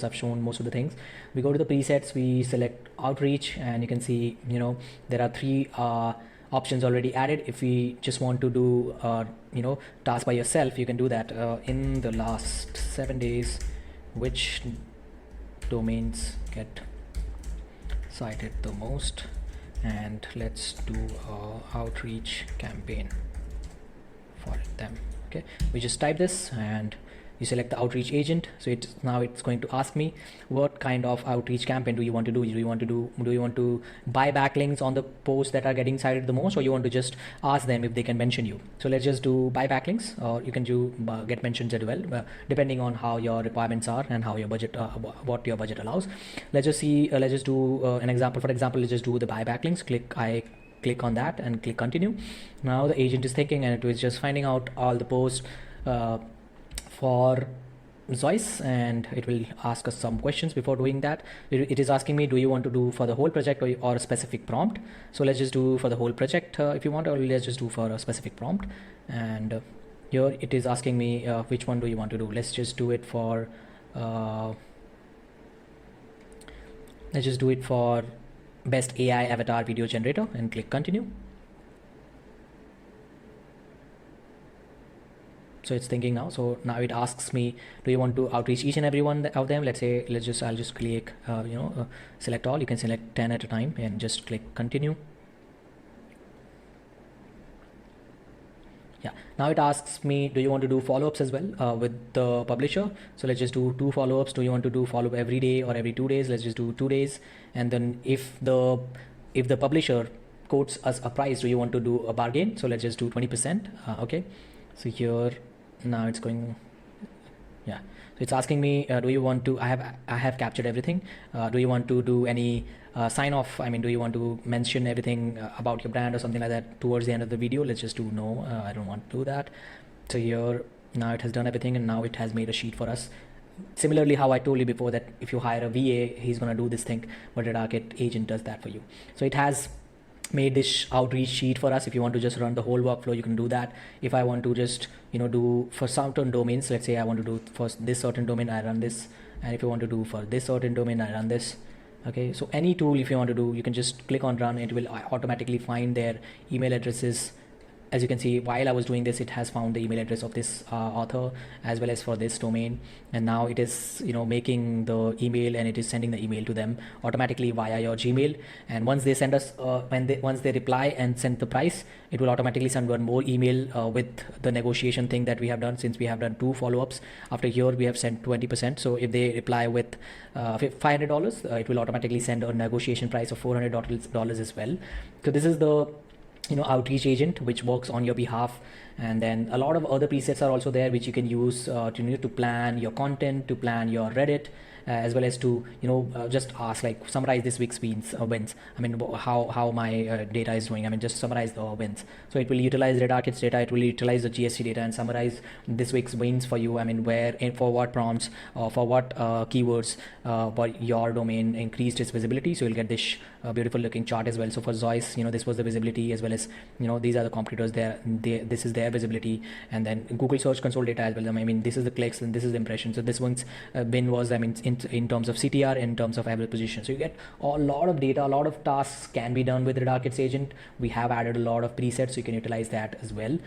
I've shown most of the things. We go to the presets, we select outreach, and you can see, there are three options already added. If we just want to do, task by yourself, you can do that. In the last 7 days, which domains get cited the most? And let's do outreach campaign for them. Okay, we just type this and you select the outreach agent. So now it's going to ask me what kind of outreach campaign do you want to do. Do you want to buy backlinks on the posts that are getting cited the most, or you want to just ask them if they can mention you? So let's just do buy backlinks, or you can do get mentions as well, depending on how your requirements are and how your budget, what your budget allows. Let's just do an example. For example, let's just do the buy backlinks. Click on that and click continue. Now the agent is thinking, and it was just finding out all the posts for Zeus, and it will ask us some questions before doing that. It is asking me, do you want to do for the whole project or a specific prompt? So let's just do for the whole project if you want, or let's just do for a specific prompt. And here it is asking me which one do you want to do. Let's just do it for best AI avatar video generator and click continue. So it's thinking now. So now it asks me, do you want to outreach each and every one of them? Let's say, I'll just click, select all. You can select 10 at a time and just click continue. Yeah, now it asks me, do you want to do follow-ups as well with the publisher? So let's just do 2 follow-ups. Do you want to do follow-up every day or every 2 days? Let's just do 2 days. And then if the publisher quotes us a price, do you want to do a bargain? So let's just do 20%. Okay, so here now it's going, yeah, so it's asking me, do you want to, I have captured everything. Do you want to do any sign off? I mean, do you want to mention everything about your brand or something like that towards the end of the video? Let's just do no. I don't want to do that. So here now it has done everything, and now it has made a sheet for us. Similarly, how I told you before that if you hire a VA, he's going to do this thing, but the Redakit agent does that for you. So it has made this outreach sheet for us. If you want to just run the whole workflow, you can do that. If I want to just do for certain domains, let's say I want to do for this certain domain, I run this, and if you want to do for this certain domain, I run this. Okay, so any tool, if you want to do, you can just click on run. It will automatically find their email addresses. As you can see, while I was doing this, it has found the email address of this author as well as for this domain, and now it is making the email, and it is sending the email to them automatically via your Gmail. And once they send us once they reply and send the price, it will automatically send one more email with the negotiation thing that we have done. Since we have done 2 follow-ups, after here we have sent 20%. So if they reply with $500, it will automatically send a negotiation price of $400 as well. So this is the outreach agent which works on your behalf. And then a lot of other presets are also there which you can use to plan your content, to plan your Reddit, as well as to just ask, like, summarize this week's wins. I mean, how my data is doing. I mean, just summarize the wins. So it will utilize Redakit's data, it will utilize the GST data and summarize this week's wins for you. I mean, where and for what prompts, for what keywords, but your domain increased its visibility. So you'll get this beautiful looking chart as well. So for Zeus, this was the visibility, as well as these are the competitors there. This is their visibility, and then Google Search Console data as well. I mean, this is the clicks and this is the impression. So this one's win was, I mean, in terms of CTR, in terms of average position. So you get a lot of data, a lot of tasks can be done with Redakit's agent. We have added a lot of presets, so you can utilize that as well.